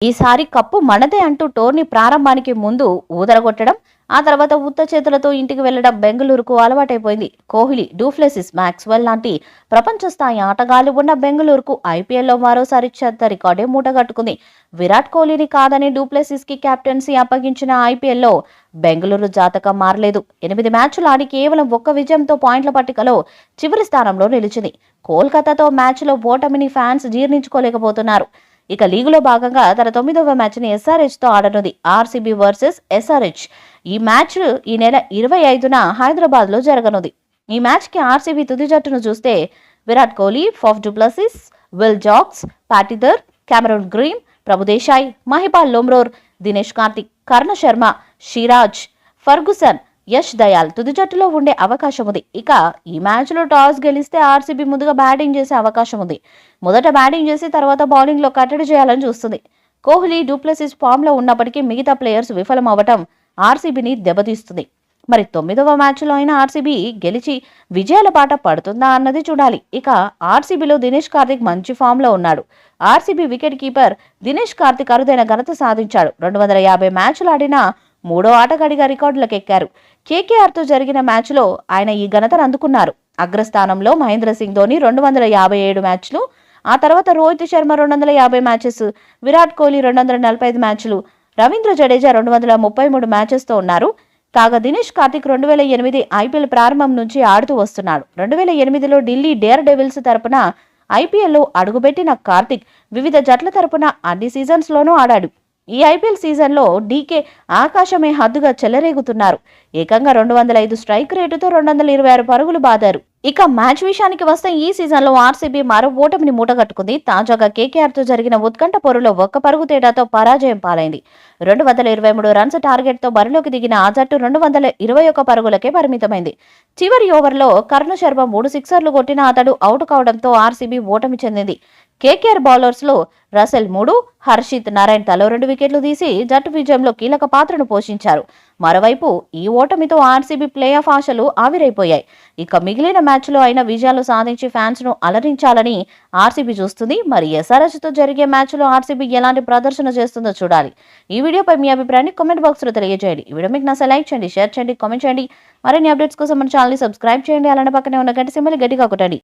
ఈసారి కప్పు మనదే అంటూ టోర్నీ ప్రారంభానికి ముందు ఊదరగొట్టడం, ఆ తర్వాత ఉత్త చేతులతో ఇంటికి వెళ్లడం బెంగళూరుకు అలవాటైపోయింది. కోహ్లీ, డూప్లెసిస్, మాక్స్వెల్ లాంటి ప్రపంచ స్థాయి ఆటగాళ్లు ఉన్న బెంగళూరుకు ఐపీఎల్లో మరోసారి చెత్త రికార్డే మూటగట్టుకుంది. విరాట్ కోహ్లీని కాదని డూప్లెసిస్ కి కెప్టెన్సీ అప్పగించిన ఐపీఎల్లో బెంగళూరు జాతకం మారలేదు. 8 మ్యాచ్లు ఆడి కేవలం ఒక్క విజయంతో పాయింట్ల పట్టికలో చివరి స్థానంలో నిలిచింది. కోల్కతాతో మ్యాచ్లో ఓటమిని ఫ్యాన్స్ జీర్ణించుకోలేకపోతున్నారు. ఇక లీగులో భాగంగా తన 9వ మ్యాచ్ని ఎస్ఆర్హెచ్తో ఆడనుంది. RCB versus SRH. ఈ మ్యాచ్ ఈ నెల 25న హైదరాబాద్లో జరగనుంది. ఈ మ్యాచ్కి ఆర్సీబీ తుది జట్టును చూస్తే Virat Kohli, Faf du Plessis, Will Jacks, Patidar, Cameron Green, Prabhudessai, Mahipal Lomror, Dinesh Karthik, Karn Sharma, Siraj, Ferguson, Yash Dayal తుది జట్టులో ఉండే అవకాశం ఉంది. ఇక ఈ మ్యాచ్లో టాస్ గెలిస్తే ఆర్సీబీ ముందుగా బ్యాటింగ్ చేసే అవకాశం ఉంది. మొదట బ్యాటింగ్ చేసి తర్వాత బౌలింగ్లో కట్టడి చేయాలని చూస్తుంది. కోహ్లీ, డూప్లెసిస్ ఫామ్లో ఉన్నప్పటికీ మిగతా ప్లేయర్స్ విఫలం అవ్వటం ఆర్సీబీని దెబ్బతీస్తుంది. మరి 9వ మ్యాచ్లో అయినా ఆర్సీబీ గెలిచి విజయాల బాట పడుతుందా అన్నది చూడాలి. ఇక ఆర్సీబీలో దినేష్ కార్తిక్ మంచి ఫామ్లో ఉన్నాడు. RCB wicket keeper Dinesh Karthik అరుదైన ఘనత సాధించాడు. 250 మ్యాచ్లు ఆడిన మూడో ఆటగాడిగా రికార్డులకు ఎక్కారు. కేకేఆర్తో జరిగిన మ్యాచ్లో ఆయన ఈ ఘనతను అందుకున్నారు. అగ్రస్థానంలో మహేంద్ర సింగ్ ధోని 257 మ్యాచ్లు, ఆ తర్వాత రోహిత్ శర్మ 250 మ్యాచెస్, విరాట్ కోహ్లీ 245 మ్యాచ్లు, రవీంద్ర జడేజా 233 మ్యాచెస్తో ఉన్నారు. కాగా దినేష్ కార్తిక్ 2008 ఐపీఎల్ ప్రారంభం నుంచి ఆడుతూ వస్తున్నాడు. 2008లో ఢిల్లీ డేర్ డెవిల్స్ తరపున ఐపీఎల్లో అడుగుపెట్టిన కార్తిక్ వివిధ జట్ల తరపున అన్ని సీజన్స్లోనూ ఆడాడు. ఈ ఐపీఎల్ సీజన్లో డీకే ఆకాశమే హద్దుగా చెలరేగుతున్నారు. ఏకంగా 205 స్ట్రైక్ రేటుతో 226 పరుగులు బాదారు. ఇక మ్యాచ్ విషయానికి వస్తే ఈ సీజన్లో ఆర్సీబీ మరో ఓటమిని మూటగట్టుకుంది. తాజాగా కేకేఆర్తో జరిగిన ఉత్కంఠ పోరులో ఒక్క పరుగు తేడాతో పరాజయం పాలైంది. 223 రన్స్ టార్గెట్తో బరిలోకి దిగిన ఆ జట్టు 221 పరుగులకే పరిమితమైంది. చివరి ఓవర్లో కర్ణ శర్మ 3 సిక్సర్లు కొట్టినా అతడు అవుట్ కావడంతో ఆర్సీబీ ఓటమి చెందింది. కేకేఆర్ బౌలర్స్లో రసెల్ 3, హర్షిత్ నారాయణ్ తలో 2 వికెట్లు తీసి జట్టు విజయంలో కీలక పాత్రను పోషించారు. మరోవైపు ఈ ఓటమితో ఆర్సీబీ ప్లే ఆఫ్ ఆశలు ఆవిరైపోయాయి. ఇక మిగిలిన మ్యాచ్లో అయినా విజయాలు సాధించి ఫ్యాన్స్ ను అలరించాలని ఆర్సీబీ చూస్తుంది. మరి ఎస్ఆర్హెచ్తో జరిగే మ్యాచ్లో ఆర్సీబీ ఎలాంటి ప్రదర్శన చేస్తుందో చూడాలి. ఈ వీడియోపై మీ అభిప్రాయాన్ని కామెంట్ బాక్స్లో తెలియజేయండి. ఈ వీడియో మీకు నచ్చితే లైక్ చేయండి, షేర్ చేయండి, కామెంట్ చేయండి. మరిన్ని అప్డేట్స్ కోసం మన ఛానల్ని సబ్స్క్రైబ్ చేయండి. అలానే పక్కనే ఉన్న గంట సింబల్ గట్టిగా కొట్టండి.